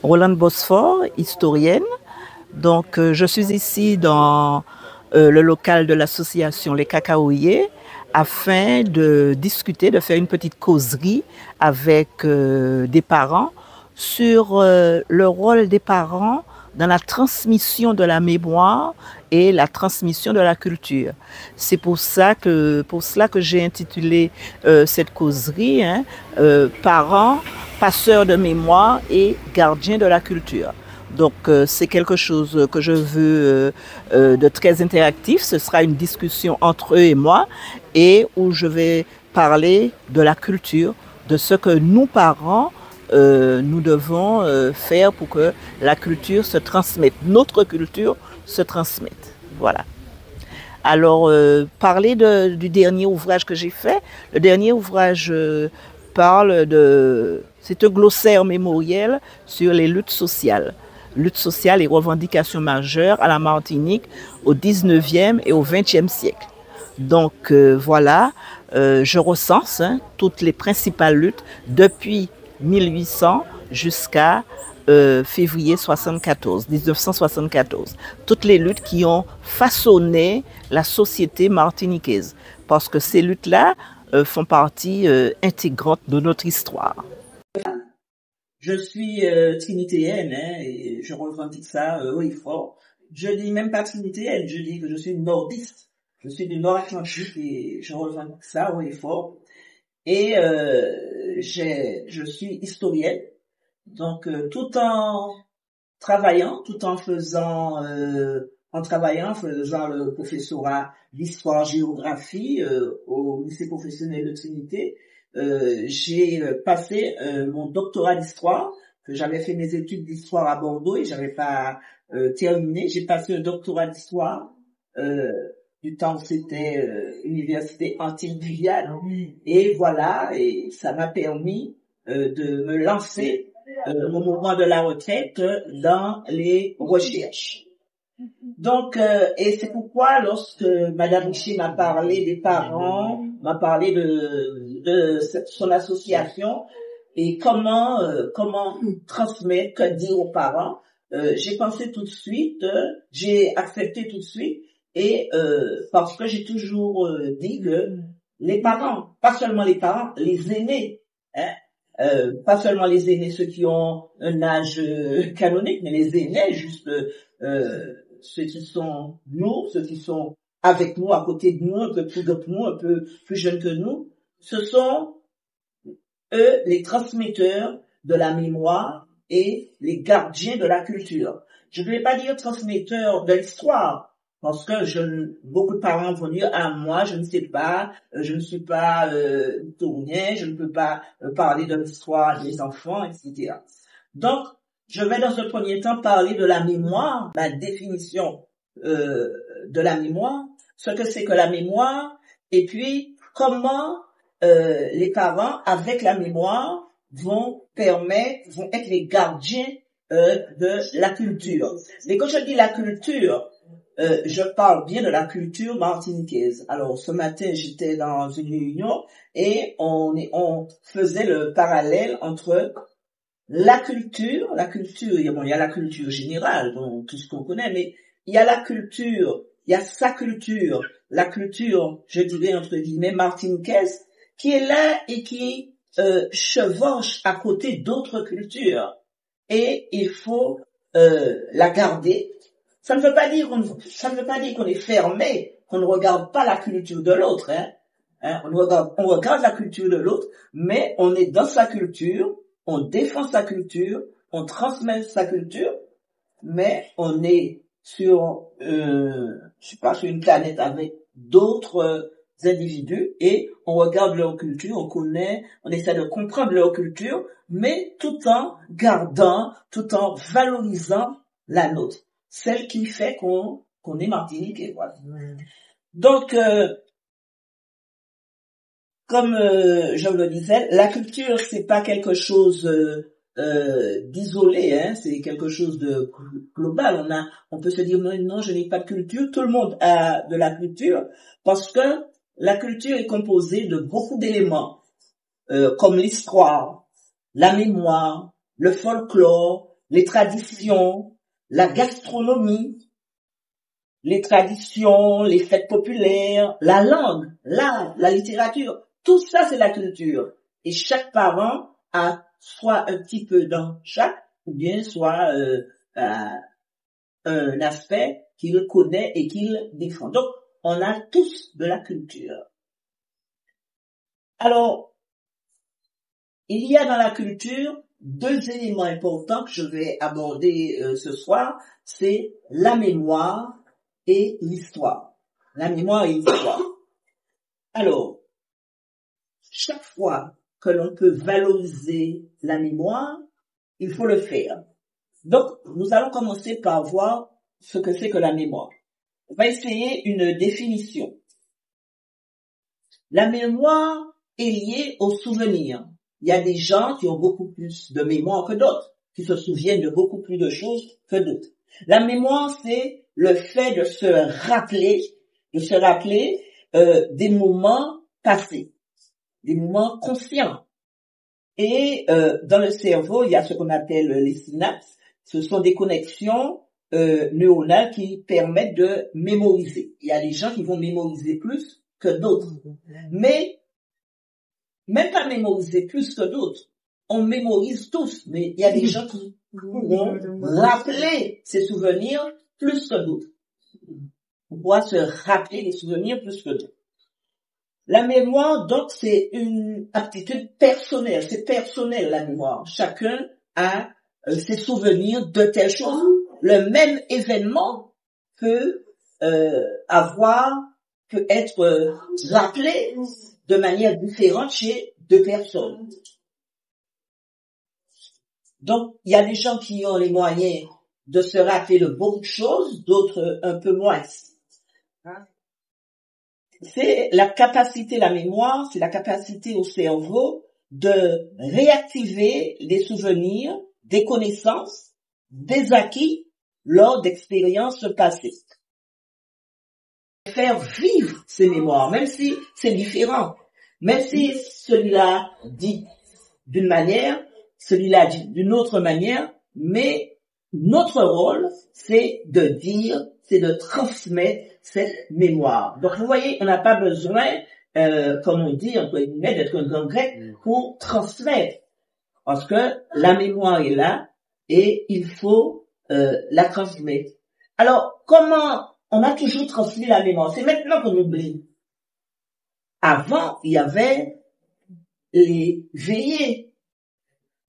Rolande Bosphore, historienne. Donc, je suis ici dans le local de l'association Les Cacaoyers afin de discuter, de faire une petite causerie avec des parents sur le rôle des parents dans la transmission de la mémoire et la transmission de la culture. C'est pour cela que j'ai intitulé cette causerie Parents, passeurs de mémoire et gardiens de la culture. Donc c'est quelque chose que je veux de très interactif. Ce sera une discussion entre eux et moi et où je vais parler de la culture, de ce que nous parents nous devons faire pour que la culture se transmette, notre culture se transmette. Voilà. Alors, parler du dernier ouvrage que j'ai fait. Le dernier ouvrage parle de... C'est un glossaire mémoriel sur les luttes sociales. Luttes sociales et revendications majeures à la Martinique au 19e et au 20e siècle. Donc, voilà, je recense toutes les principales luttes depuis 1800 jusqu'à février 1974. Toutes les luttes qui ont façonné la société martiniquaise. Parce que ces luttes-là font partie intégrante de notre histoire. Je suis trinitéenne et je revendique ça haut et fort. Je dis même pas trinitéenne, je dis que je suis nordiste. Je suis du Nord-Atlantique et je revendique ça haut et fort. Et je suis historienne. Donc tout en travaillant faisant le professorat d'histoire-géographie au lycée professionnel de Trinité, j'ai passé mon doctorat d'histoire, que j'avais fait mes études d'histoire à Bordeaux et j'avais pas terminé. J'ai passé un doctorat d'histoire du temps où c'était université Antilles-Guyane. Et voilà, et ça m'a permis de me lancer au moment de la retraite dans les recherches. Donc, et c'est pourquoi lorsque Madame Richer m'a parlé des parents, m'a parlé de son association et comment transmettre, que dire aux parents, j'ai pensé tout de suite, j'ai accepté tout de suite et parce que j'ai toujours dit que les parents, pas seulement les parents, les aînés, pas seulement les aînés, ceux qui ont un âge canonique, mais les aînés, juste ceux qui sont nous, ceux qui sont avec nous, à côté de nous, un peu plus que nous, un peu plus jeunes que nous, ce sont eux les transmetteurs de la mémoire et les gardiens de la culture. Je ne vais pas dire transmetteurs de l'histoire, parce que beaucoup de parents vont dire, ah, moi, je ne sais pas, je ne suis pas historien, je ne peux pas parler de l'histoire des enfants, etc. Donc, je vais dans ce premier temps parler de la mémoire, la définition de la mémoire, ce que c'est que la mémoire, et puis comment les parents, avec la mémoire, vont être les gardiens de la culture. Mais quand je dis la culture, je parle bien de la culture martiniquaise. Alors, ce matin, j'étais dans une réunion et on faisait le parallèle entre la culture, il y a la culture générale, donc tout ce qu'on connaît, mais il y a la culture, il y a sa culture, la culture, je dirais entre guillemets, martiniquaise, qui est là et qui chevauche à côté d'autres cultures. Et il faut la garder. Ça ne veut pas dire qu'on est fermé, qu'on ne regarde pas la culture de l'autre, on regarde la culture de l'autre, mais on est dans sa culture, on défend sa culture, on transmet sa culture, mais on est sur sur une planète avec d'autres individus et on regarde leur culture, on connaît, on essaie de comprendre leur culture, mais tout en valorisant la nôtre, celle qui fait qu'on est martiniquais, voilà. Donc comme je le disais, la culture c'est pas quelque chose d'isolé, c'est quelque chose de global. On peut se dire non, je n'ai pas de culture. Tout le monde a de la culture parce que la culture est composée de beaucoup d'éléments comme l'histoire, la mémoire, le folklore, les traditions, la gastronomie, les traditions, les fêtes populaires, la langue, l'art, la littérature. Tout ça, c'est la culture. Et chaque parent a soit un petit peu dans chaque, ou bien soit un aspect qu'il connaît et qu'il défend. Donc, on a tous de la culture. Alors, il y a dans la culture deux éléments importants que je vais aborder ce soir, c'est la mémoire et l'histoire. La mémoire et l'histoire. Alors, chaque fois que l'on peut valoriser la mémoire, il faut le faire. Donc, nous allons commencer par voir ce que c'est que la mémoire. On va essayer une définition. La mémoire est liée au souvenir. Il y a des gens qui ont beaucoup plus de mémoire que d'autres, qui se souviennent de beaucoup plus de choses que d'autres. La mémoire, c'est le fait de se rappeler des moments passés, des moments conscients. Et dans le cerveau, il y a ce qu'on appelle les synapses. Ce sont des connexions neuronales qui permettent de mémoriser. Il y a des gens qui vont mémoriser plus que d'autres. Mais même pas mémoriser plus que d'autres. On mémorise tous, mais il y a des gens qui pourront rappeler ces souvenirs plus que d'autres. On pourra se rappeler des souvenirs plus que d'autres. La mémoire, donc, c'est une aptitude personnelle. C'est personnel, la mémoire. Chacun a ses souvenirs de telle chose. Le même événement peut être rappelé de manière différente chez deux personnes. Donc, il y a des gens qui ont les moyens de se rappeler de beaucoup de choses, d'autres un peu moins. C'est la capacité, la mémoire, c'est la capacité au cerveau de réactiver des souvenirs, des connaissances, des acquis lors d'expériences passées. Faire vivre ces mémoires, même si c'est différent, même si celui-là dit d'une manière, celui-là dit d'une autre manière, mais notre rôle, c'est de dire, c'est de transmettre cette mémoire. Donc, vous voyez, on n'a pas besoin, comme on dit, entre guillemets, d'être un grand grec pour transmettre. Parce que la mémoire est là et il faut la transmettre. Alors, comment on a toujours transmis la mémoire? C'est maintenant qu'on oublie. Avant, il y avait les veillées.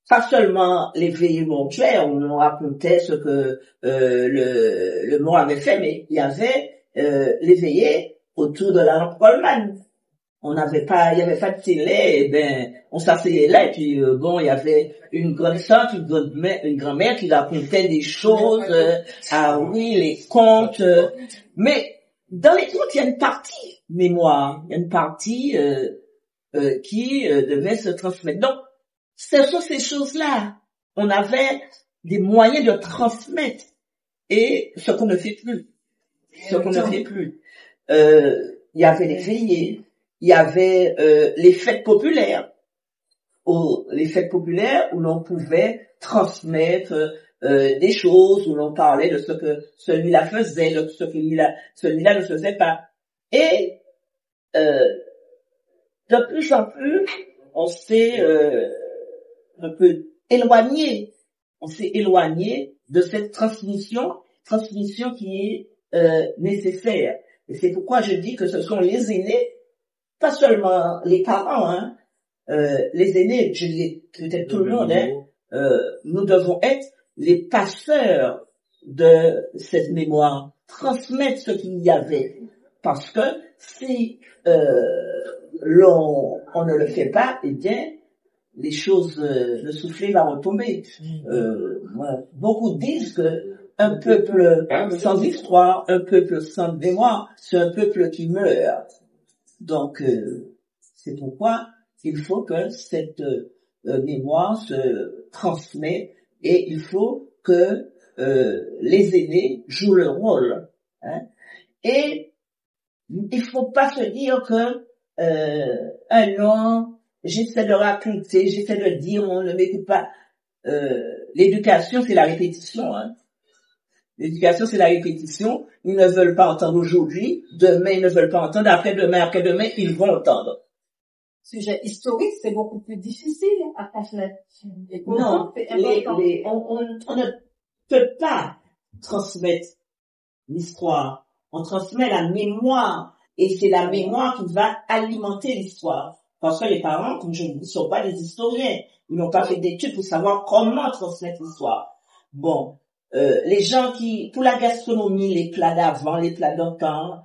Pas seulement les veillées mortuaires où on racontait ce que le mort avait fait, mais il y avait les veillées autour de la lampe Coleman. Il y avait pas de télé, et ben on s'asseyait là et puis il y avait une grande sœur, une grand-mère qui racontait des choses, les contes. Mais dans les contes, il y a une partie mémoire, il y a une partie qui devait se transmettre. Donc, ce sont ces choses-là. On avait des moyens de transmettre et ce qu'on ne fait plus. Il y avait les veillées, il y avait les fêtes populaires. Les fêtes populaires où l'on pouvait transmettre des choses, où l'on parlait de ce que celui-là faisait, de ce que celui-là ne faisait pas. Et de plus en plus, on s'est un peu éloigné. On s'est éloigné de cette transmission qui est nécessaire. Et c'est pourquoi je dis que ce sont les aînés, pas seulement les parents, les aînés, je dis peut-être tout le monde, nous devons être les passeurs de cette mémoire, transmettre ce qu'il y avait. Parce que si on ne le fait pas, eh bien, les choses, le soufflet va retomber. Beaucoup disent que un peuple sans histoire, un peuple sans mémoire, c'est un peuple qui meurt. Donc, c'est pourquoi il faut que cette mémoire se transmette et il faut que les aînés jouent leur rôle. Et il faut pas se dire que non, j'essaie de raconter, j'essaie de dire, on ne m'écoute pas. l'éducation, c'est la répétition, hein. L'éducation, c'est la répétition. Ils ne veulent pas entendre aujourd'hui, demain, ils ne veulent pas entendre, après-demain, ils vont entendre. Sujet historique, c'est beaucoup plus difficile à transmettre. Non, on ne peut pas transmettre l'histoire. On transmet la mémoire. Et c'est la mémoire qui va alimenter l'histoire. Parce que les parents, comme je vous dis, ne sont pas des historiens. Ils n'ont pas fait d'études pour savoir comment transmettre l'histoire. Bon, les gens pour la gastronomie, les plats d'avant, les plats d'antan,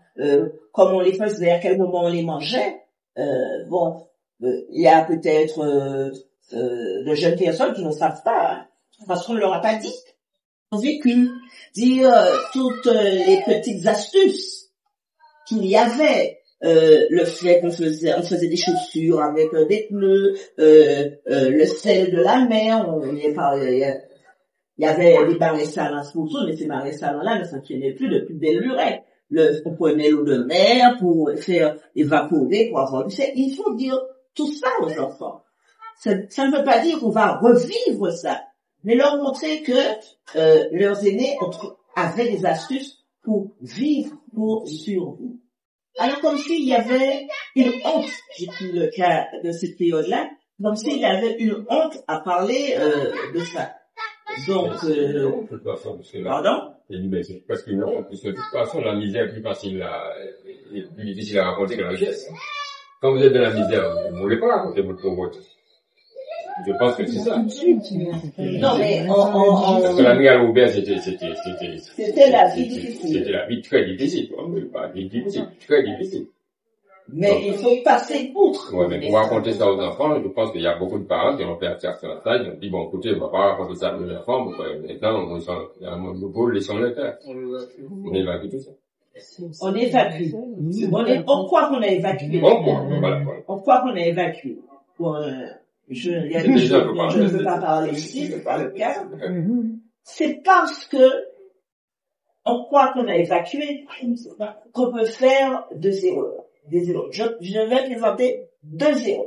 comment on les faisait, à quel moment on les mangeait, il y a peut-être de jeunes personnes qui ne savent pas, hein, parce qu'on ne leur a pas dit. On vécu dire toutes les petites astuces qu'il y avait, le fait on faisait des chaussures avec des pneus, le sel de la mer, il y avait des barils salants pour tout, mais ces barils salants-là ne fonctionnaient plus depuis belle lurette. On prenait l'eau de mer pour faire évaporer, pour avoir du sel. Il faut dire tout ça aux enfants. Ça ne veut pas dire qu'on va revivre ça, mais leur montrer que leurs aînés avaient des astuces pour vivre, pour survivre. Alors comme s'il y avait une honte, j'ai pris le cas de cette période-là, comme s'il y avait une honte à parler de ça. Donc, pardon? Parce que de toute façon, la misère est plus facile et plus difficile à raconter que la richesse. Quand vous êtes dans la misère, vous ne voulez pas raconter votre pauvreté. Je pense que c'est ça. Non, mais parce que la nuit à l'Aubert, c'était la vie difficile. C'était la vie très difficile. Pas difficile, très difficile. Mais donc, il faut passer outre. Ouais, mais pour raconter ça aux enfants, je pense qu'il y a beaucoup de parents qui ont fait attention à ça. Ils ont dit, bon, écoutez, on va pas raconter ça à nos enfants. Maintenant, laissons-les faire. On évacue tout ça. On évacue. On croit qu'on a évacué. On croit qu'on a évacué. Je ne veux pas parler ici, c'est pas le cas. C'est parce que on croit qu'on a évacué qu'on peut faire des erreurs. Je vais présenter 2 erreurs.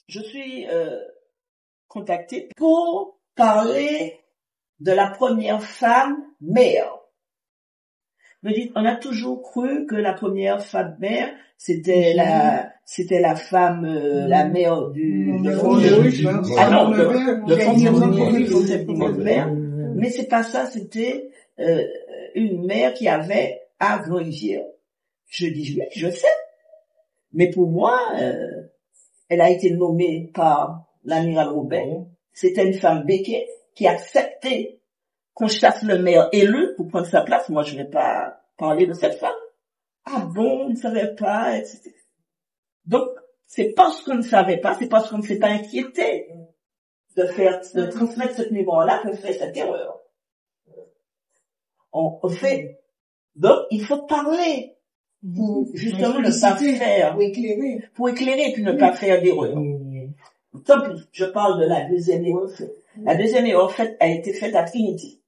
Je suis contactée pour parler de la première femme mère. Me dit, on a toujours cru que la première femme mère, c'était la femme, la mère de mère. Mais c'est pas ça, c'était une mère qui avait à Grande-Rivière. Je dis, oui, je sais. Mais pour moi, elle a été nommée par l'amiral Robert. C'était une femme béquée qui acceptait qu'on chasse le maire élu pour prendre sa place. Moi, je ne vais pas parler de cette femme. Ah bon, on ne savait pas, etc. Donc, c'est parce qu'on ne savait pas, c'est parce qu'on ne s'est pas inquiété de transmettre cette mémoire-là qu'on fait cette erreur. On fait. Donc, il faut parler pour justement ne pas faire, pour éclairer puis ne pas faire d'erreur. Donc, je parle de la deuxième erreur. La deuxième erreur a été faite à Trinity.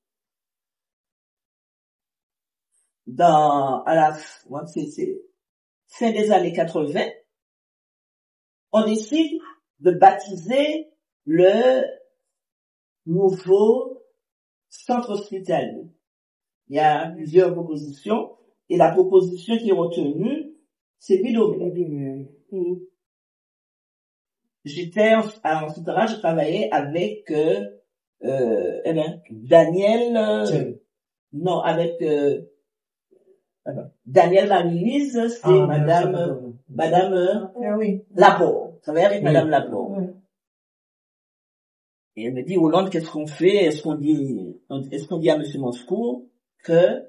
C'est fin des années 80, on décide de baptiser le nouveau centre hospitalier. Il y a plusieurs propositions, et la proposition qui est retenue, c'est Bidomé. J'étais en souterrain, je travaillais avec Daniel, Daniel Marie-Lise, c'est Madame Laport. Vous savez, avec Madame Laport. Et elle me dit, Hollande, qu'est-ce qu'on fait? Est-ce qu'on dit à Monsieur Monscourt que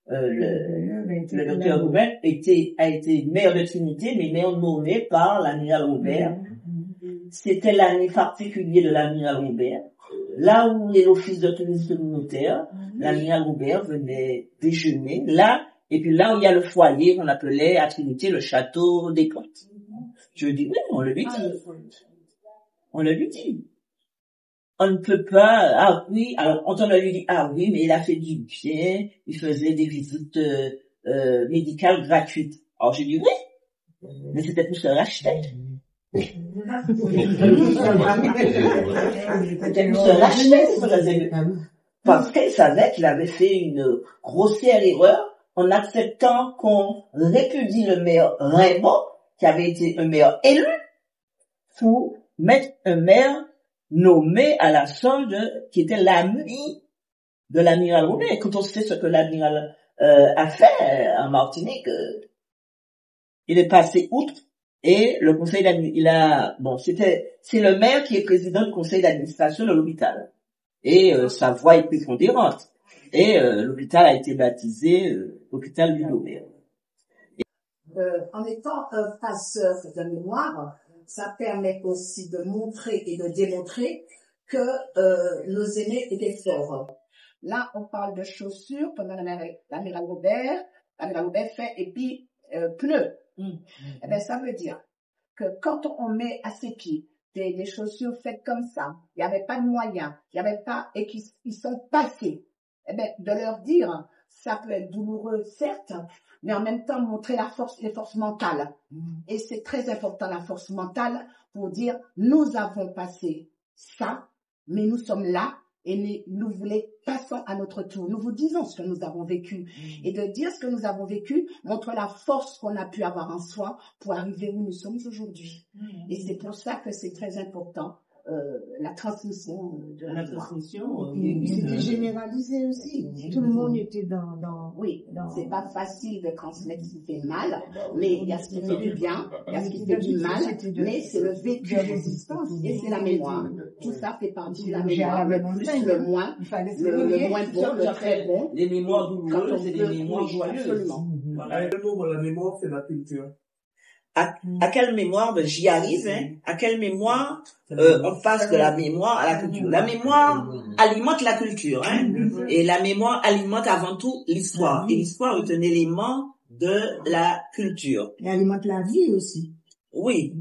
le docteur Robert a été maire de Trinité, mais maire nommé par l'amiral Robert. C'était l'année particulière de l'amiral Robert. Là où est l'office de tourisme communautaire, l'amiral Robert venait déjeuner là. Et puis là où il y a le foyer qu'on appelait à Trinité le château des Pointes. Je dis, oui, on le lui dit. On le lui dit. On ne peut pas, ah oui, alors on lui dit, ah oui, mais il a fait du bien, il faisait des visites médicales gratuites. Alors je dis, oui, mais c'était pour se racheter. se lâchait sur les événements. Parce qu'il savait qu'il avait fait une grossière erreur en acceptant qu'on répudie le maire Raymond, qui avait été un maire élu, pour mettre un maire nommé à la solde, qui était l'ami de l'amiral Roulet. Quand on sait ce que l'amiral a fait en Martinique, il est passé outre et le conseil c'est le maire qui est président du conseil d'administration de l'hôpital. Et sa voix est prépondérante. Et l'hôpital a été baptisé hôpital Ludomère. En étant passeur de mémoire, ça permet aussi de montrer et de démontrer que nos aînés étaient forts. Là, on parle de chaussures pendant l'amiral Robert fait et puis pneus. Eh ben, ça veut dire que quand on met à ses pieds des chaussures faites comme ça, il n'y avait pas de moyens, il n'y avait pas, et qu'ils sont passés, eh ben, de leur dire, ça peut être douloureux, certes, mais en même temps montrer les forces mentales. Et c'est très important, la force mentale, pour dire, nous avons passé ça, mais nous sommes là, et nous voulons, passons à notre tour. Nous vous disons ce que nous avons vécu. Et de dire ce que nous avons vécu montre la force qu'on a pu avoir en soi pour arriver où nous sommes aujourd'hui. Et c'est pour ça que c'est très important, la transmission de la transmission. C'était généralisé aussi. Tout le monde était Oui, c'est pas facile de transmettre ce qui fait mal, mais il y a ce qui fait du bien, il y a ce qui fait du mal, mais c'est le vécu de résistance et c'est la mémoire. Tout ça fait partie de la mémoire, le plus, le moins, le moins bon, le très bon. Les mémoires douloureuses et les mémoires joyeuses. Absolument. La mémoire, c'est la culture. À quelle mémoire, j'y arrive, à quelle mémoire on passe de la mémoire à la culture. La mémoire alimente la culture, et la mémoire alimente avant tout l'histoire. Et l'histoire est un élément de la culture. Et alimente la vie aussi. Oui.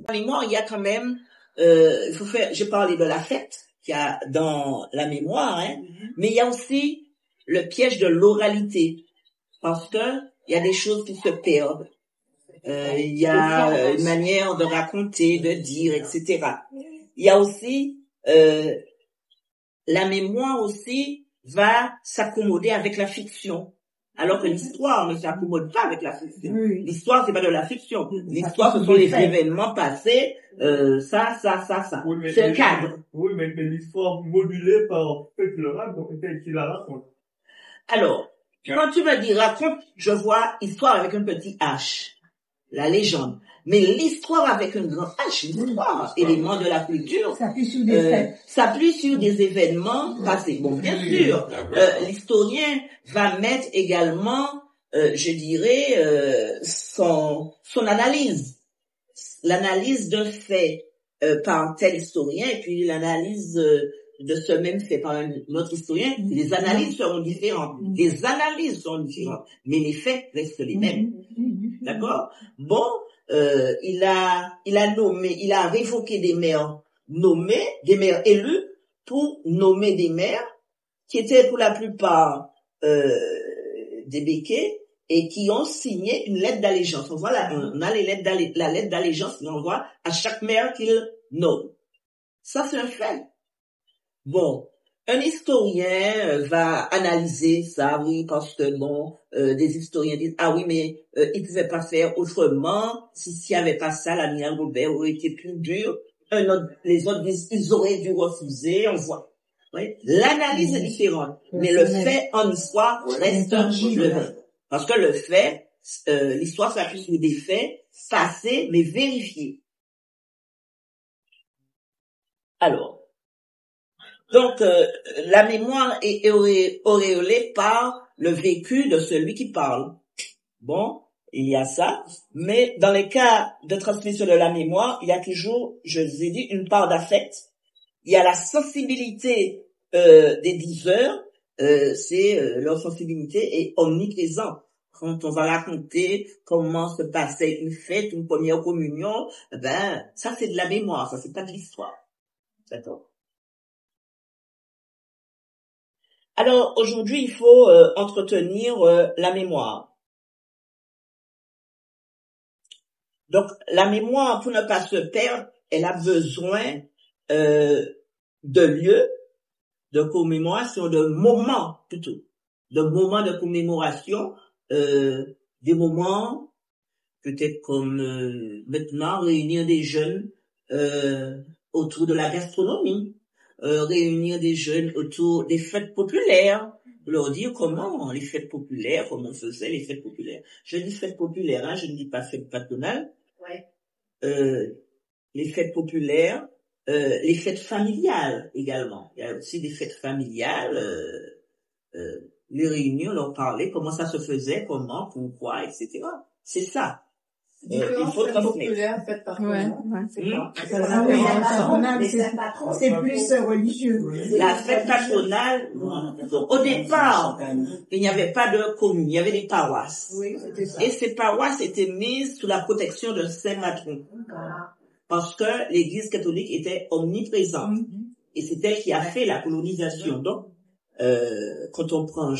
La mémoire, il y a quand même, j'ai parlé de la fête qu'il y a dans la mémoire, mais il y a aussi le piège de l'oralité, parce que il y a des choses qui se perdent. Il y a une manière de raconter, de dire, etc. Il y a aussi la mémoire aussi va s'accommoder avec la fiction, alors que l'histoire ne s'accommode pas avec la fiction. L'histoire, c'est pas de la fiction. L'histoire, ce sont les événements passés, ça. Oui, c'est le cadre. Oui, mais l'histoire modulée par tel qu'il la raconte. Alors, quand tu me dis raconte, je vois histoire avec un petit H. La légende. Mais l'histoire avec un grand H, l'histoire, élément de la culture, s'appuie sur des faits. S'appuie sur des événements passés. Bon, bien sûr, l'historien va mettre également, je dirais, son analyse. L'analyse d'un fait par tel historien et puis l'analyse de ce même fait par un autre historien. Les analyses seront différentes. Les analyses seront différentes. Mais les faits restent les mêmes. D'accord? Bon, il a révoqué des maires nommés, des maires élus, pour nommer des maires qui étaient pour la plupart des béquets et qui ont signé une lettre d'allégeance. On a la lettre d'allégeance qu'on envoie à chaque maire qu'il nomme. Ça, c'est un fait. Bon, un historien va analyser ça, oui, parce que des historiens disent oui, mais il pouvait pas faire autrement. S'il n'y avait pas ça, l'amiral Robert aurait été plus dur. Les autres disent ils auraient dû refuser. On voit. Oui. L'analyse est différente, mais le fait en histoire reste le même. Parce que le fait, l'histoire s'appuie sur des faits passés mais vérifiés. Alors. Donc, la mémoire est auréolée par le vécu de celui qui parle. Bon, il y a ça. Mais dans les cas de transmission de la mémoire, il y a toujours, je vous ai dit, une part d'affect. Il y a la sensibilité des diseurs. Leur sensibilité est omniprésente. Quand on va raconter comment se passait une fête, une première communion, ça c'est de la mémoire, ça c'est pas de l'histoire. D'accord? Alors, aujourd'hui, il faut entretenir la mémoire. Donc, la mémoire, pour ne pas se perdre, elle a besoin de lieux de commémoration, de moments plutôt, de moments de commémoration, des moments peut-être comme maintenant réunir des jeunes autour de la gastronomie, réunir des jeunes autour des fêtes populaires, leur dire comment les fêtes populaires, comment on faisait les fêtes populaires. Je dis fêtes populaires, hein, je ne dis pas fêtes patronales. Ouais. Les fêtes populaires, les fêtes familiales également. Il y a aussi des fêtes familiales, les réunions, leur parler, comment ça se faisait, comment, pourquoi, etc. C'est ça. Il faut transmettre. fête Ouais. C'est plus religieux. La fête patronale, donc, au départ, il n'y avait pas de commune, il y avait des paroisses. Oui, c'était ça. Et ces paroisses étaient mises sous la protection d'un saint patron. Parce que l'église catholique était omniprésente. Et c'est elle qui a fait la colonisation. Donc, quand on prend,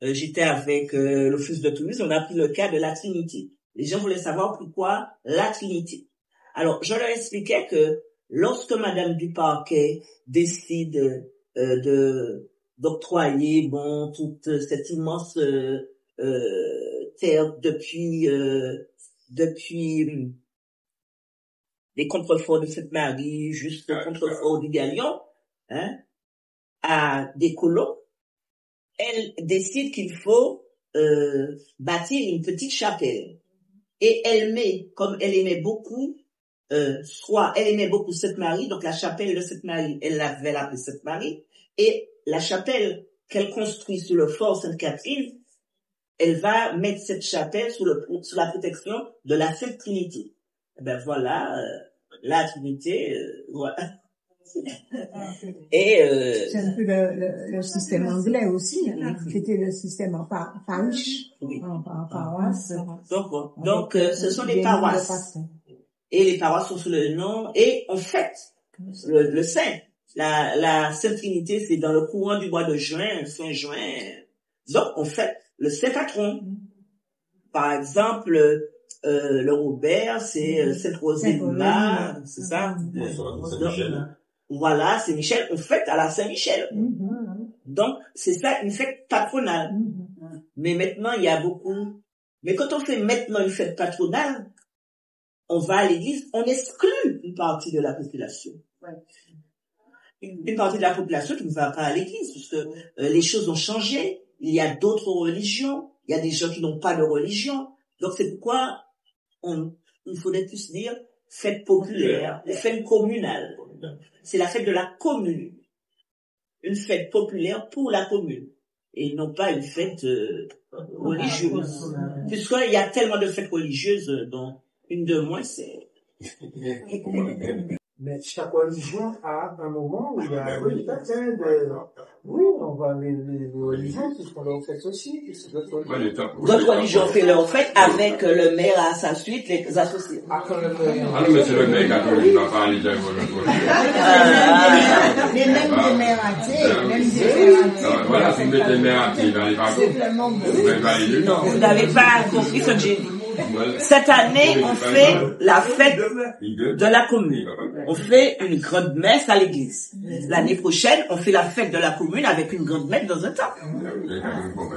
j'étais avec l'office de tourisme, on a pris le cas de la Trinité. Les gens voulaient savoir pourquoi la Trinité. Alors, je leur expliquais que lorsque Madame Duparquet décide d'octroyer toute cette immense terre depuis les contreforts de Sainte-Marie jusqu'au contrefort du Galion, hein, à des colons, elle décide qu'il faut bâtir une petite chapelle. Et elle met, comme elle aimait beaucoup, elle aimait beaucoup Sainte-Marie, donc la chapelle de Sainte-Marie, elle l'avait appelée Sainte-Marie, et la chapelle qu'elle construit sur le fort Sainte-Catherine, elle va mettre cette chapelle sous la protection de la Sainte Trinité. Eh ben voilà, la Trinité, voilà. Et c'est un peu le système anglais aussi, hein. C'était le système en parish, oui. en paroisse. Donc ce sont des paroisses. Et les paroisses sont sous le nom, et on fête le saint. La Sainte Trinité, c'est dans le courant du mois de juin, fin juin. Donc on fête le saint patron. Par exemple, le Robert, c'est Sainte Roselma, c'est ça? Voilà, c'est Michel, on fête à la Saint-Michel. Donc, c'est ça, une fête patronale. Mais maintenant, il y a beaucoup... Mais quand on fait maintenant une fête patronale, on va à l'église, on exclut une partie de la population. Une partie de la population qui ne va pas à l'église, parce que les choses ont changé. Il y a d'autres religions. Il y a des gens qui n'ont pas de religion. Donc, c'est pourquoi il faudrait plus dire fête populaire, fête communale. C'est la fête de la commune. Une fête populaire pour la commune. Et non pas une fête religieuse. Puisqu'il y a tellement de fêtes religieuses, dont une de moins, c'est... Mais chaque religion a un moment où il y a oui, on va les religions qui font leur fête aussi. D'autres religions font leur fête avec le maire à sa suite, les associés. Ah non, mais c'est le maire catholique qui va parler de Mais même des maires athées, voilà, si vous mettez maire athée dans les parcours, vous n'avez pas les non, vous n'avez pas compris ce que j'ai dit. Cette année, on fait la fête de la commune. On fait une grande messe à l'église. L'année prochaine, on fait la fête de la commune avec une grande messe dans un temple.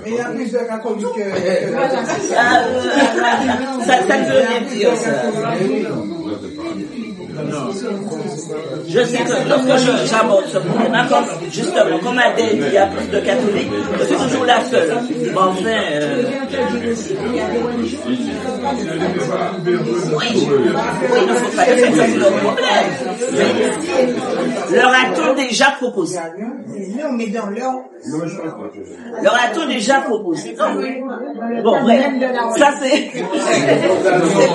Il y a plus de catholiques que... Ça ne veut rien dire, ça. Non. Je sais que lorsque j'aborde ce problème, justement, comme Adèle, il y a plus de catholiques, je suis toujours la seule. Bon, enfin, oui, il ne faut pas faire ça, c'est leur problème. Leur a-t-on déjà proposé? Non, mais dans leur a-t-on déjà proposé? Non. Bon, bref, ça c'est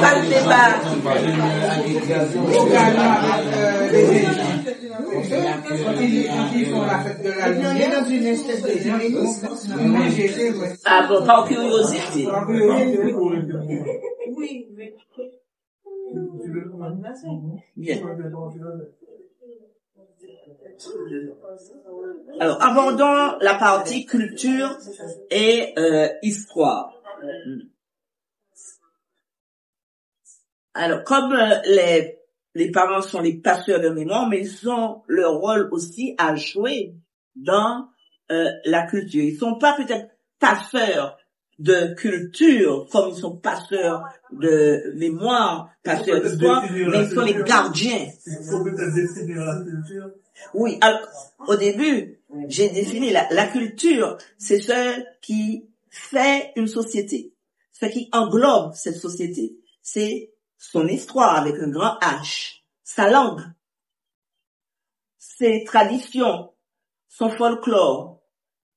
pas le débat. Ah bon, par curiosité. Bien. Alors, abordons la partie culture et histoire. Alors, comme les parents sont les passeurs de mémoire, mais ils ont leur rôle aussi à jouer dans la culture. Ils sont pas peut-être passeurs de culture comme ils sont passeurs de mémoire, passeurs d'histoire, mais ils sont les gardiens. Il faut peut-être définir la culture. Oui, alors, au début, j'ai défini la culture, c'est ce qui fait une société, ce qui englobe cette société. C'est son histoire avec un grand H, sa langue, ses traditions, son folklore,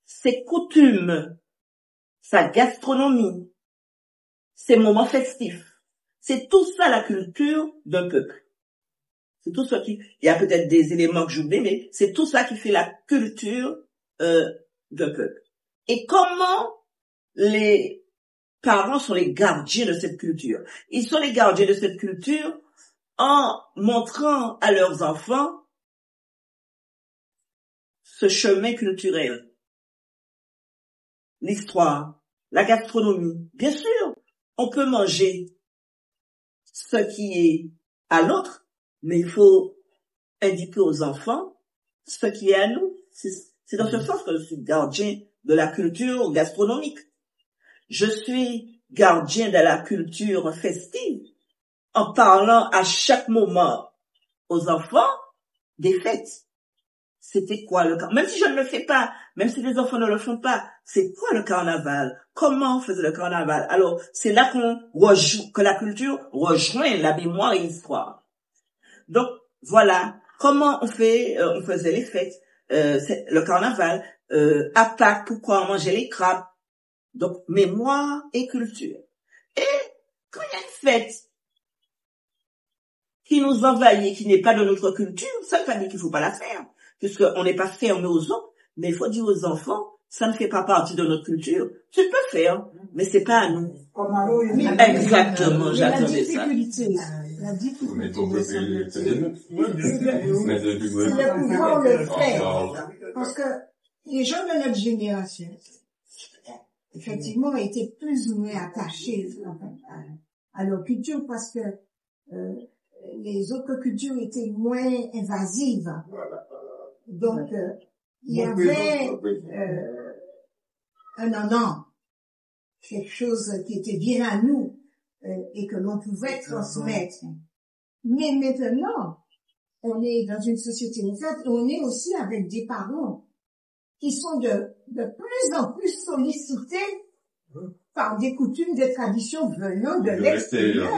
ses coutumes, sa gastronomie, ses moments festifs. C'est tout ça la culture d'un peuple. C'est tout ça il y a peut-être des éléments que j'oublie, mais c'est tout ça qui fait la culture d'un peuple. Et comment les parents sont les gardiens de cette culture? Ils sont les gardiens de cette culture en montrant à leurs enfants ce chemin culturel, l'histoire, la gastronomie. Bien sûr, on peut manger ce qui est à l'autre, mais il faut indiquer aux enfants ce qui est à nous. C'est dans ce sens que je suis gardien de la culture gastronomique. Je suis gardien de la culture festive en parlant à chaque moment aux enfants des fêtes. C'était quoi le carnaval? Même si je ne le fais pas, même si les enfants ne le font pas, c'est quoi le carnaval? Comment on faisait le carnaval? Alors, c'est là que la culture rejoint la mémoire et l'histoire. Donc, voilà comment on faisait les fêtes, le carnaval, à Pâques, pourquoi on mangeait les crabes. Donc, mémoire et culture. Et quand il y a une fête qui nous envahit, qui n'est pas de notre culture, ça ne veut pas dire qu'il ne faut pas la faire, puisqu'on n'est pas fermé aux autres, mais il faut dire aux enfants, ça ne fait pas partie de notre culture. Tu peux faire, mais c'est pas à nous. Exactement, j'attendais ça. La difficulté c'est de pouvoir le faire. Parce que les gens de notre génération, effectivement, étaient plus ou moins attachés à leur culture parce que les autres cultures étaient moins invasives. Donc, il y avait un quelque chose qui était bien à nous et que l'on pouvait transmettre. Mais maintenant, on est dans une société ouverte, on est aussi avec des parents qui sont de plus en plus sollicités par des coutumes, des traditions venant de l'extérieur.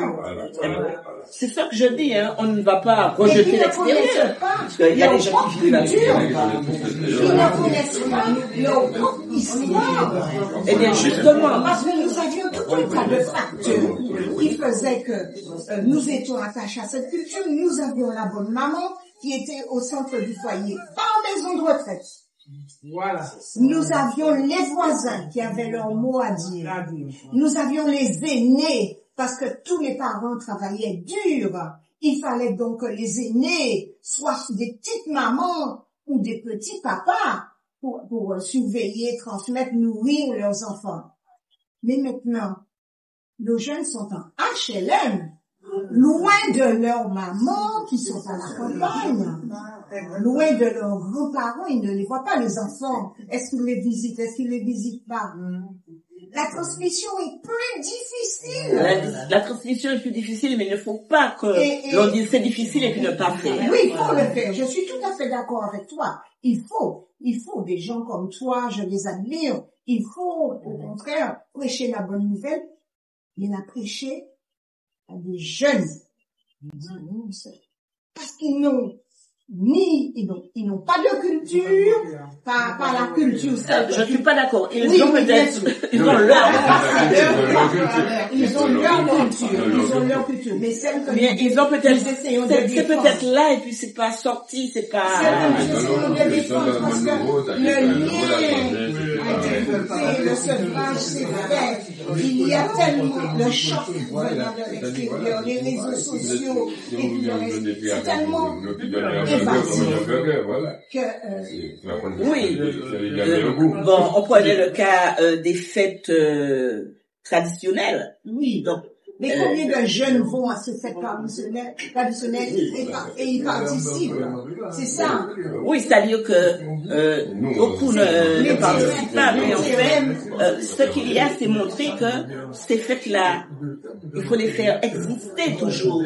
C'est ça que je dis, hein. On ne va pas rejeter l'extérieur. Parce qu'il y a des gens qui vivent là-dedans. Ils ne connaissent pas leur propre histoire. Eh bien, justement. Parce que nous avions tout un tas de facteurs qui faisaient que nous étions attachés à cette culture. Nous avions la bonne maman qui était au centre du foyer, pas en maison de retraite. Voilà. Nous avions les voisins qui avaient leur mot à dire. Nous avions les aînés parce que tous les parents travaillaient dur. Il fallait donc que les aînés soient des petites mamans ou des petits papas pour surveiller, transmettre, nourrir leurs enfants. Mais maintenant, nos jeunes sont en HLM, loin de leurs mamans qui sont à la campagne, loin de leurs grands-parents, ils ne les voient pas, les enfants. Est-ce qu'ils les visitent? Est-ce qu'ils les visitent pas? La transmission est plus difficile. La transmission est plus difficile, mais il ne faut pas que l'on dise c'est difficile et puis ne pas faire. Oui, il faut le faire. Je suis tout à fait d'accord avec toi. Il faut des gens comme toi, je les admire. Il faut, au contraire, prêcher la bonne nouvelle. Il a prêché à des jeunes. Parce qu'ils n'ont ils n'ont pas de culture, pas la culture. Je suis pas d'accord. Ils ont peut-être, ils ont leur culture, mais celle que ils ont peut-être, c'est peut-être là et puis c'est pas sorti, c'est pas. Le sevrage, c'est vrai. Il y a tellement de choc venant de l'extérieur, les réseaux sociaux, et puis c'est tellement oui. Bon, on prenait le cas des fêtes traditionnelles. Oui. Donc, Mais combien de jeunes vont à ces fêtes traditionnelles et y participent? C'est ça. Oui, c'est-à-dire que beaucoup ne participent pas, mais en fait, ce qu'il y a, c'est montrer que ces fêtes-là, il faut les faire exister toujours.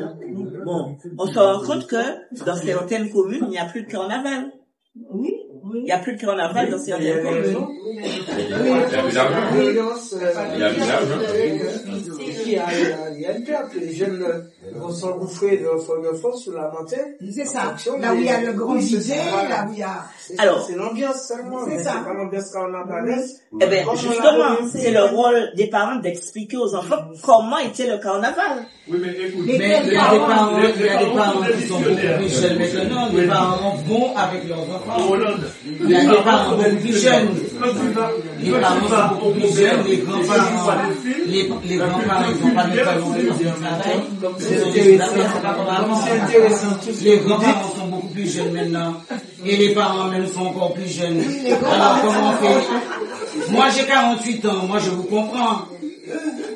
Bon, on se rend compte que dans certaines communes, il n'y a plus de carnaval. Oui. Il n'y a plus de carnaval dans certaines communes. Il y a une perte, les jeunes vont s'engouffrer de force sur la montée. C'est ça. Là où il y a le grand budget, là où il y a... Alors, c'est l'ambiance seulement, c'est ça. C'est pas l'ambiance carnavalaise. Eh bien, justement, c'est le rôle des parents d'expliquer aux enfants comment était le carnaval. Oui, mais écoute, Mais il y a des parents qui sont beaucoup jeunes plus jeunes maintenant. Les parents vont avec leurs enfants. Hollande. Il y a des parents beaucoup plus jeunes. Les parents sont beaucoup plus jeunes. Les grands-parents, les grands-parents, ils n'ont pas de talent de travail. C'est pas comme avant. Les grands-parents sont beaucoup plus jeunes maintenant. Et les parents même sont encore plus jeunes. Alors comment on fait? Moi j'ai 48 ans, moi je vous comprends.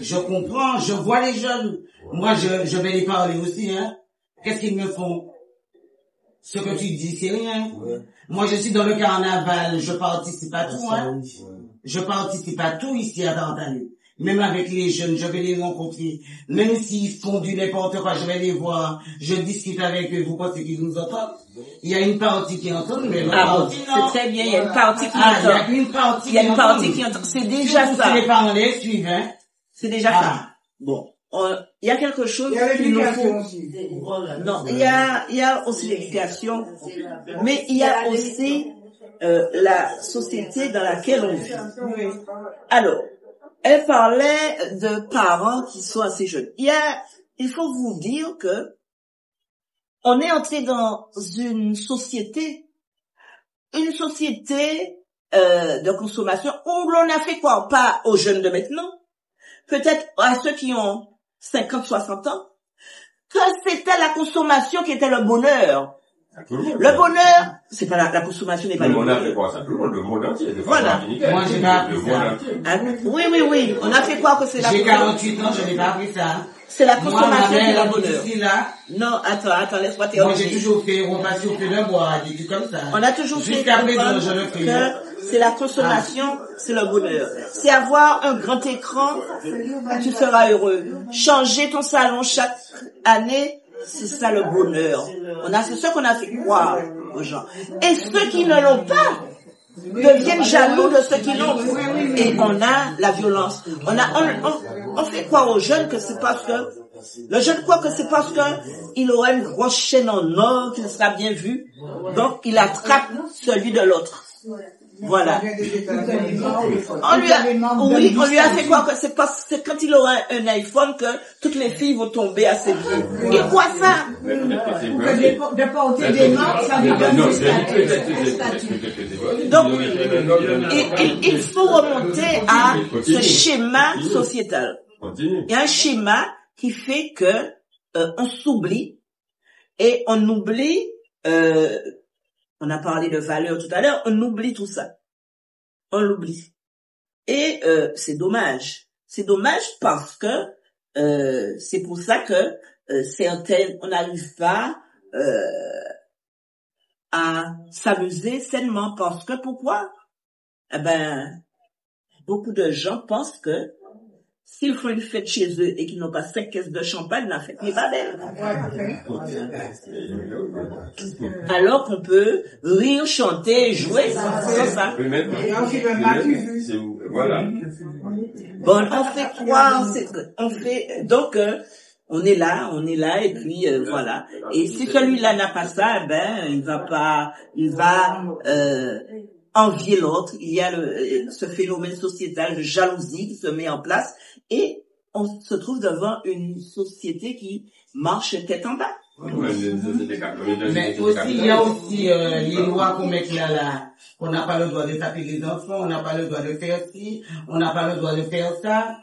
Je comprends, je vois les jeunes. Moi je vais les parler aussi, hein. Qu'est-ce qu'ils me font? Ce que tu dis, c'est rien. Moi je suis dans le carnaval, je participe à tout, hein. Je participe à tout ici à Dardanelle. Même avec les jeunes, je vais les rencontrer. Même s'ils font du n'importe quoi, je vais les voir. Je discute avec eux. Vous pensez qu'ils nous entendent? Il y a une partie qui entend, mais l'autre partie non. C'est très bien, il y a une partie qui entend. entend. Il y a une partie qui entend. C'est déjà ça. Les parents les suivent, hein. C'est déjà ça. Bon. Il y a quelque chose qu'il nous faut. Non, il y a aussi l'éducation, mais il y a aussi la société dans laquelle on vit. Alors, elle parlait de parents qui sont assez jeunes. Il faut vous dire que on est entré dans une société de consommation où l'on a fait quoi? Pas aux jeunes de maintenant, peut-être à ceux qui ont 50, 60 ans, que c'était la consommation qui était le bonheur. Le bonheur, c'est pas la consommation n'est pas le bonheur. On a fait quoi ça? Le monde entier. Voilà. Moi, j'ai pas appris ça. Oui. On a fait quoi que c'est la J'ai 48 ans, je n'ai pas appris ça. C'est la consommation qui est le bonheur. Là. Non, attends, laisse-moi terminer. Moi, j'ai toujours fait repasser au feu de bois, des trucs comme ça. On a toujours fait jusqu'à présent, je le fais. Que c'est la consommation, c'est le bonheur. C'est avoir un grand écran, tu seras heureux. Changer ton salon chaque année, c'est ça le bonheur. C'est ce qu'on a fait croire aux gens. Et ceux qui ne l'ont pas deviennent jaloux de ceux qui l'ont. Et on a la violence. On fait croire aux jeunes que c'est parce que le jeune croit que c'est parce que il aura une grosse chaîne en or, qu'il sera bien vu. Donc il attrape celui de l'autre. Voilà. On lui a fait croire que c'est quand il aura un iPhone que toutes les filles vont tomber à ses pieds. Il croit ça. De porter des marques, ça lui donne Donc, il faut remonter à ce schéma sociétal. Il y a un schéma qui fait que on s'oublie et on oublie. On a parlé de valeurs tout à l'heure, on oublie tout ça. On l'oublie. Et c'est dommage. C'est dommage parce que c'est pour ça que on n'arrive pas à s'amuser sainement. Parce que pourquoi? Eh ben, beaucoup de gens pensent que s'ils font une fête chez eux et qu'ils n'ont pas 5 caisses de champagne, la fête n'est pas belle. Alors qu'on peut rire, chanter, jouer, c'est ça. Voilà. Bon, on fait quoi? Donc, on est là, et puis, voilà. Et si celui-là n'a pas ça, il va envier l'autre. Il y a ce phénomène sociétal de jalousie qui se met en place et on se trouve devant une société qui marche tête en bas. Mais aussi, il y a aussi les lois qu'on met là. On n'a pas le droit de taper les enfants, on n'a pas le droit de faire ci, on n'a pas le droit de faire ça.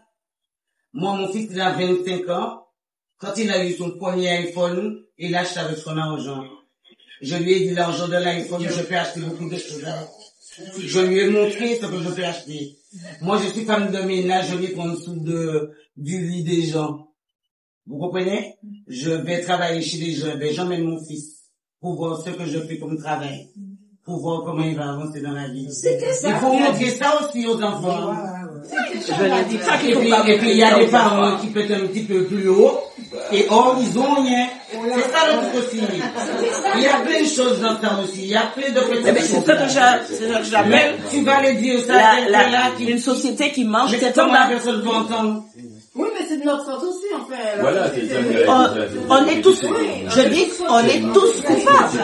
Moi, mon fils, il a 25 ans. Quand il a eu son premier iPhone, il l'a acheté avec son argent. Je lui ai dit l'argent de l'iPhone, je peux acheter beaucoup de choses. Je lui ai montré ce que je peux acheter. Moi, je suis femme de ménage, je vais prendre sous du lit des gens. Vous comprenez? Je vais travailler chez des gens, même mon fils, pour voir ce que je fais comme travail, pour voir comment il va avancer dans la vie. Il faut montrer ça aussi aux enfants. Je ne dis pas qu'il faut pas. Et puis il y a des parents qui peuvent être un petit peu plus haut, et or ils ont rien. C'est ça le truc aussi. Il y a plein de choses dans ça aussi. Il y a plein de petites choses. C'est ça que j'appelle. Tu vas les dire ça, une société qui mange c'est comment la personne va entendre. Oui, mais c'est de notre faute aussi, en fait. Voilà, c'est ça. On est tous, je dis, on est tous coupables.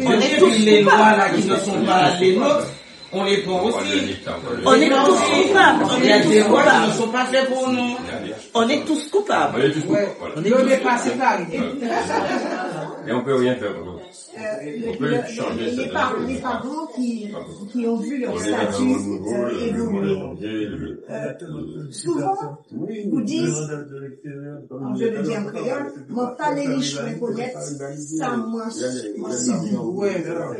On est tous les lois là qui ne sont pas les nôtres. On les prend aussi. On est tous coupables. Il y a des lois qui ne sont pas faites pour nous. On est tous coupables. On est tous coupables. Ne n'est pas séparé. Et on peut rien faire pour nous. On peut changer Les parents qui ont vu leur statut évoluer, souvent, vous disent, je le dis en créole, mon palais les cheveux connaître, ça moi c'est bien.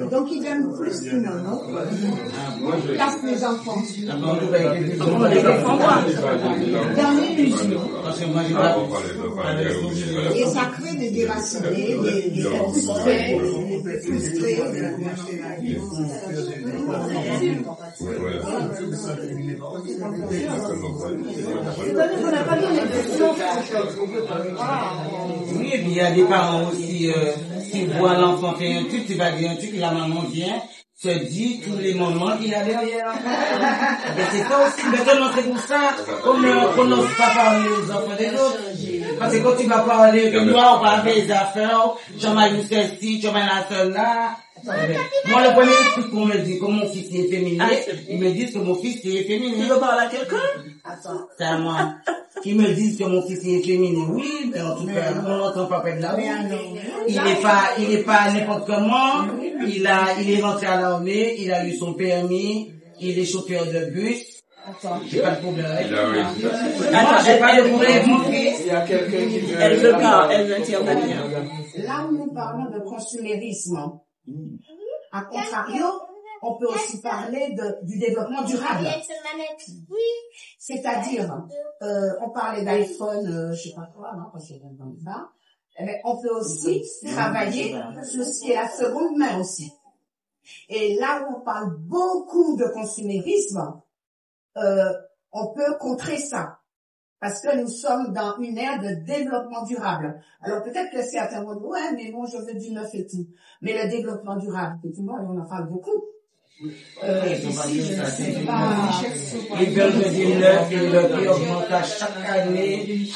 Donc ils aiment plus que non? Place les enfants. On les défend pas. Dans l'illusion. Et ça crée des déracinés, des frustrés. Oui, et puis il y a des parents aussi qui voient l'enfant faire un truc, tu vas dire un truc, la maman vient, se dit tous les moments qu'il a derrière. Mais c'est pas aussi, maintenant c'est pour ça qu'on n'ose pas parler aux enfants des autres. Parce que quand tu vas parler de moi, on va faire des affaires, j'en ai ceci, j'en ai la seule là. Moi, le premier truc qu'on me dit que mon fils est féminin, ils me disent que mon fils est féminin. Tu veux parler à quelqu'un? Attends. C'est à moi. Ils me disent que mon fils est féminin. Oui, mais en tout cas, on n'entend pas de la rue. Il est pas n'importe comment. Il est rentré à l'armée, il a eu son permis, il est chauffeur de bus. Attends, j'ai pas de problème avec ça. Attends, j'ai pas de problème avec mon fils. Il y a quelqu'un qui veut... Elle veut pas, elle veut intervenir. Là où nous parlons de consumérisme, à contrario, on peut aussi parler du développement durable. C'est-à-dire, on parlait d'iPhone, je sais pas quoi, non, parce que c'est dans le bas. Mais on peut aussi travailler sur ce qui est la seconde main aussi. Et là où on parle beaucoup de consumérisme, on peut contrer ça. Parce que nous sommes dans une ère de développement durable. Alors peut-être que certains vont dire, ouais, mais bon, je veux du neuf et tout. Mais le développement durable, effectivement, on en parle beaucoup. Ici, je ne sais pas. Ils veulent du neuf et le qui augmente à chaque année.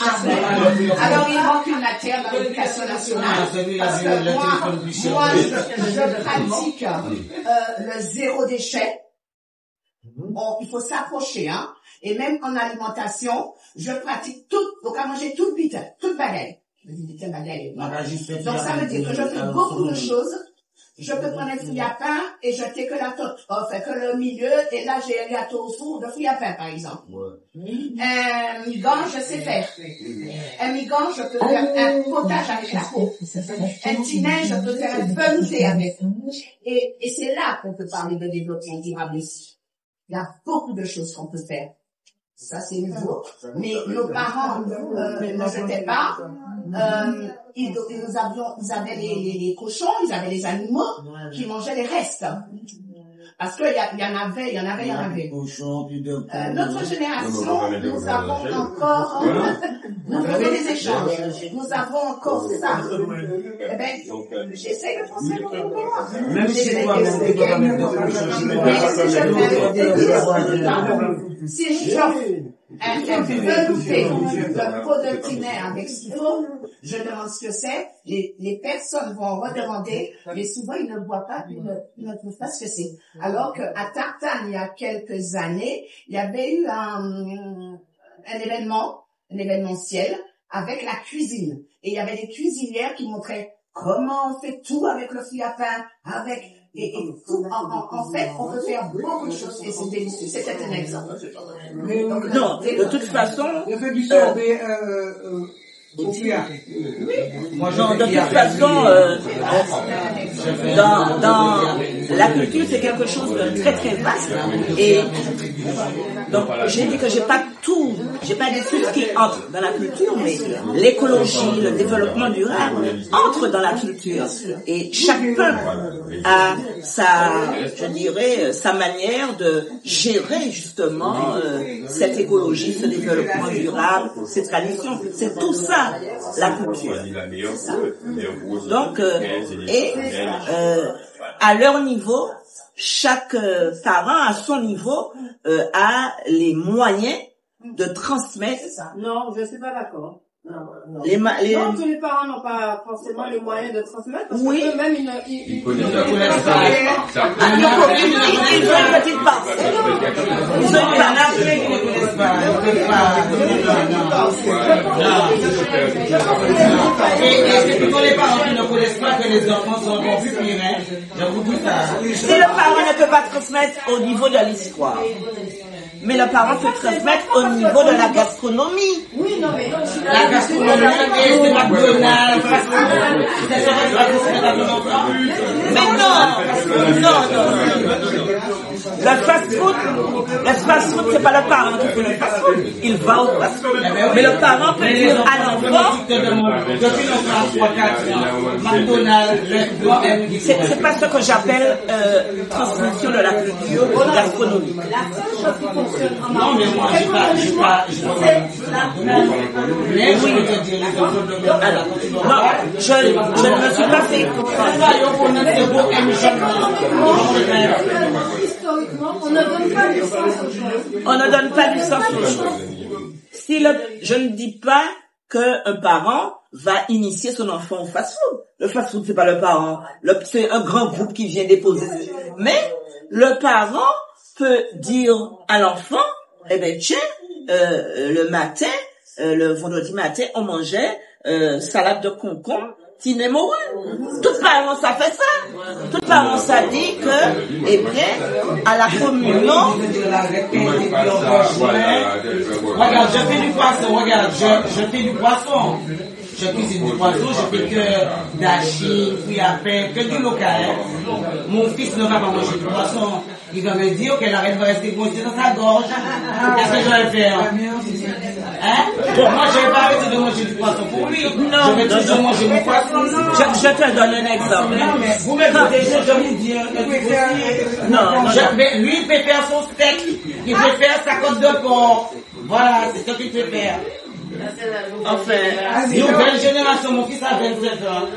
Alors il manque une matière dans l'éducation nationale. Parce que moi, je pratique le zéro déchet. Bon, il faut s'approcher, hein. Et même en alimentation, je pratique tout, donc à manger tout le bitin, toute bagaille. Donc ça veut dire que je fais beaucoup de choses. Je peux prendre un fruit à pain et jeter que la tête, enfin que le milieu, et là j'ai un gâteau au four de fruits à pain par exemple. Un migan, je sais faire. Un migan, je peux faire un potage avec la peau. Un petit nain, je peux faire un velouté avec. Et c'est là qu'on peut parler de développement durable ici. Il y a beaucoup de choses qu'on peut faire. Ça, c'est nouveau. Mais nos parents ne jetaient pas. Ils avaient les cochons, ils avaient les animaux qui mangeaient les restes. Parce qu'il y en avait. Notre génération, nous avons encore, nous faisons des échanges. Nous avons encore ça. Eh ben, j'essaie de penser pour moi. Même si c'est toi, si j'offre un velouté de peau de petit nez avec ce qu'il faut, je demande ce que c'est, les personnes vont redemander, mais souvent ils ne voient pas, ils ne trouvent pas ce que c'est. Alors qu'à Tartane, il y a quelques années, il y avait eu un événementiel avec la cuisine. Et il y avait des cuisinières qui montraient comment on fait tout avec le fruit à pain, et tout, en fait, on peut faire beaucoup de choses et c'est délicieux. C'était un exemple. Non, de toute façon, Le fait du sorbet, non, de toute façon, dans la culture, c'est quelque chose de très très vaste. Et donc, j'ai dit que j'ai pas tout j'ai pas dit tout ce qui entre dans la culture, mais l'écologie, le développement durable entre dans la culture. Et chaque peuple a je dirais, sa manière de gérer justement cette écologie, ce développement durable, ces traditions. C'est tout ça, la culture. Donc, à leur niveau, chaque parent à son niveau a les moyens de transmettre. Non, je suis pas d'accord. Non, Non, tous les parents n'ont pas forcément les moyens de transmettre parce oui. que eux-mêmes ils veulent une petite parcelle. Ils veulent Et c'est plutôt les parents qui ne connaissent pas que les enfants sont encore plus pires. Je vous dis ça. Si le parent ne peut pas transmettre au niveau de l'histoire, mais le parent peut transmettre au niveau de la gastronomie. Oui, non, mais la gastronomie et c'est McDonald's, c'est ça que c'est la mais non. Le fast-food, c'est pas le parent qui fait le fast-food. Il va au fast-food. Mais le parent peut dire à l'enfant. Depuis longtemps, 3-4 ans, McDonald's, c'est pas ce que j'appelle transmission de la culture gastronomique. Non, mais moi, j'ai pas. Mais oui, alors, non, je ne me suis pas fait. Historiquement, on ne donne pas du sens aux choses. On ne donne pas du sens aux choses. Je ne dis pas qu'un parent va initier son enfant au fast-food. Le fast-food, c'est pas le parent. C'est un grand groupe qui vient déposer. Mais le parent peut dire à l'enfant, eh ben tiens, le matin, le vendredi matin, on mangeait salade de concombre, Tine morue. Tout parent ça fait ça. Tout parent ça dit que, eh bien, à la communion. Regarde, je fais du poisson. Regarde, je fais du poisson. Je cuisine du poisson, je fais que d'achille, puis après, que du local. Mon fils ne va pas manger du poisson. Il va me dire que la reine va rester coincée dans sa gorge. Qu'est-ce que je vais faire? Hein? Moi, je vais pas arrêter de manger du poisson pour lui. Non, je vais toujours manger du poisson. Je te donne un exemple. Non, mais vous me protégez, je vous dis, lui, il peut faire son steak. Il peut faire sa côte de porc. Voilà, c'est ce qu'il peut faire. Enfin, nouvelle génération, mon fils a 27 ans.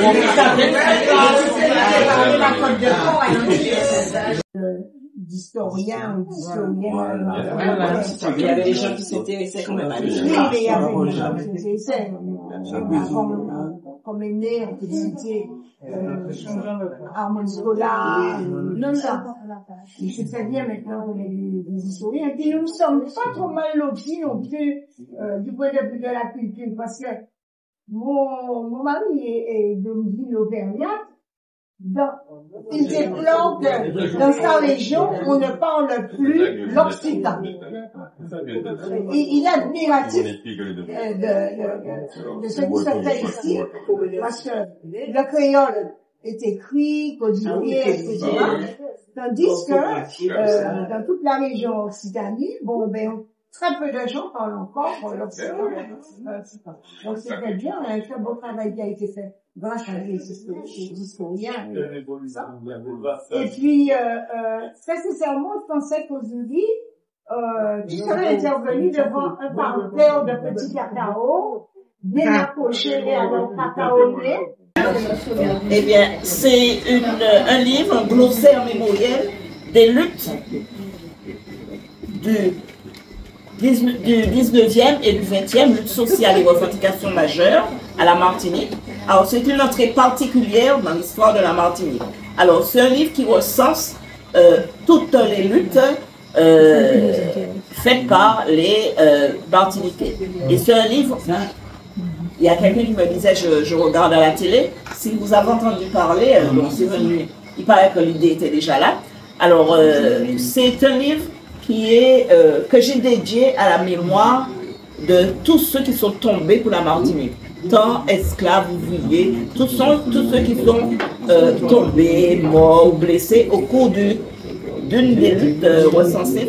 Mon fils a 27 ans. D'historiens ou d'historiennes. il y avait des gens qui s'intéressaient quand même à Oui, mais il y avait des gens qui s'intéressaient. Comme est né, on peut citer Armand Scola, ça. C'est très bien maintenant qu'on est des historiens. Et puis nous ne sommes pas trop mal lotis non plus du point de vue de la culture, parce que mon mari est d'origine auvergnate. Il déplore que dans sa région, on ne parle plus l'occitan. Il est admiratif de ce qui se fait ici, parce que le créole est écrit, codifié, etc. Tandis que dans toute la région Occitanie, très peu de gens parlent encore l'occitan. Donc c'est très bien, un très beau travail qui a été fait grâce à des historiens. Et puis, très sincèrement, je pensais qu'aujourd'hui, tu serais intervenu devant un parterre de petits cacao, bien accrochés à leur cacaoné. eh bien, c'est un livre, un glossaire mémoriel des luttes du 19e et du 20e, lutte sociale et revendications majeures à la Martinique. Alors, c'est une entrée particulière dans l'histoire de la Martinique. Alors, c'est un livre qui recense toutes les luttes faites par les Martiniquais. Et c'est un livre, il y a quelqu'un qui me disait, je regarde à la télé, si vous avez entendu parler, bon, c'est venu, il paraît que l'idée était déjà là. Alors, c'est un livre qui est que j'ai dédié à la mémoire de tous ceux qui sont tombés pour la Martinique, tant esclaves, ouvriers, tous ceux qui sont tombés, morts ou blessés au cours d'une des luttes recensées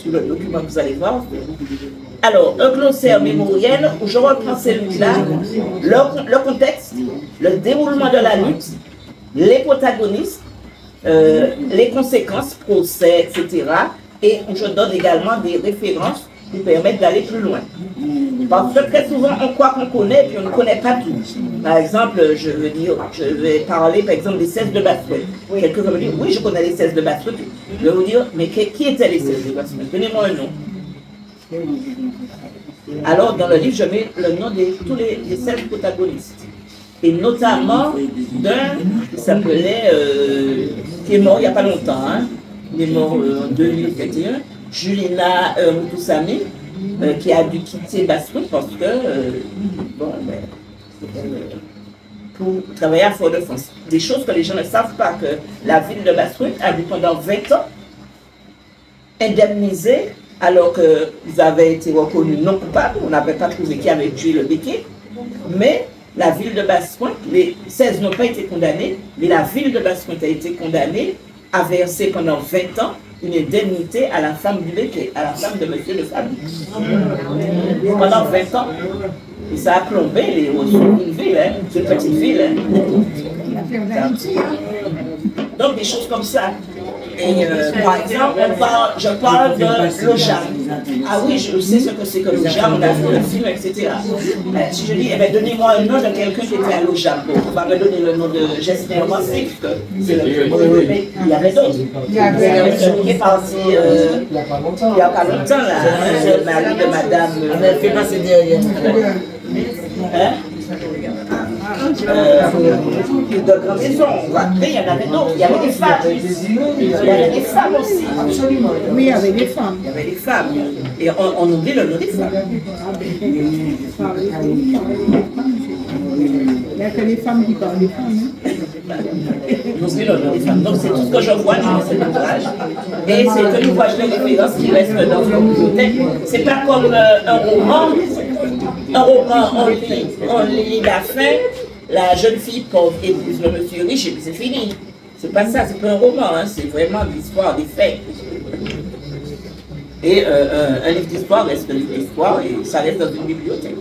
sur le document que vous allez voir. Alors, un glossaire mémoriel où je reprends celui-là, le contexte, le déroulement de la lutte, les protagonistes, les conséquences, procès, etc. Et où je donne également des références qui permettent d'aller plus loin. Parce que très souvent, on croit qu'on connaît, puis on ne connaît pas tout. Par exemple, je vais parler, par exemple, des 16 de Bastwick. Quelqu'un va me dire, oui, je connais les 16 de Bastwick. Je vais vous dire, mais qui étaient les 16 de Bastwick? Donnez-moi un nom. Alors, dans le livre, je mets le nom de tous les 16 protagonistes. Et notamment d'un qui s'appelait, qui est mort il n'y a pas longtemps, hein. Il est mort en 2021, Julina Moutoussami, qui a dû quitter Bastwick parce que, pour travailler à Fort-de-France. Des choses que les gens ne savent pas, que la ville de Bastwick a dû pendant 20 ans indemniser alors qu'ils avaient été reconnus non coupables, on n'avait pas trouvé qui avait tué le béquet, mais la ville de Basse-Pointe, les 16 n'ont pas été condamnés, mais la ville de Basse-Pointe a été condamnée à verser pendant 20 ans une indemnité à la femme du béquet, à la femme de monsieur de famille. Pendant 20 ans. Et ça a plombé les ressources d'une ville, hein, d'une petite ville. Hein. Donc des choses comme ça. Et par exemple, je parle de l'OJAM. Ah oui, je sais ce que c'est que l'OJAM, on a vu le film, etc. Si je dis, eh bien, donnez-moi un nom de quelqu'un qui était à l'OJAM, on va me donner le nom de Gessner Massif, c'est le mais il y avait d'autres. Il y avait celui qui est parti il n'y a pas longtemps, là, le mari de madame. Elle fait passer derrière. Hein? De grandes maisons. Après, il y en avait d'autres. Il y avait des femmes. Il y avait des femmes aussi. Absolument. Oui, il y avait des femmes. Il y avait des femmes. Et on oublie le nom des femmes. Il n'y a que les femmes qui parlent des femmes. On oublie le nom des femmes. Donc, c'est tout ce que je vois dans cet ouvrage. Et c'est un ouvrage de référence qui reste dans la bibliothèque. C'est pas comme un roman. Un roman, on lit la fin, la jeune fille pauvre épouse le monsieur riche et puis c'est fini. C'est pas ça, c'est pas un roman, hein, c'est vraiment l'histoire des faits. Et un livre d'histoire reste un livre d'histoire et ça reste dans une bibliothèque.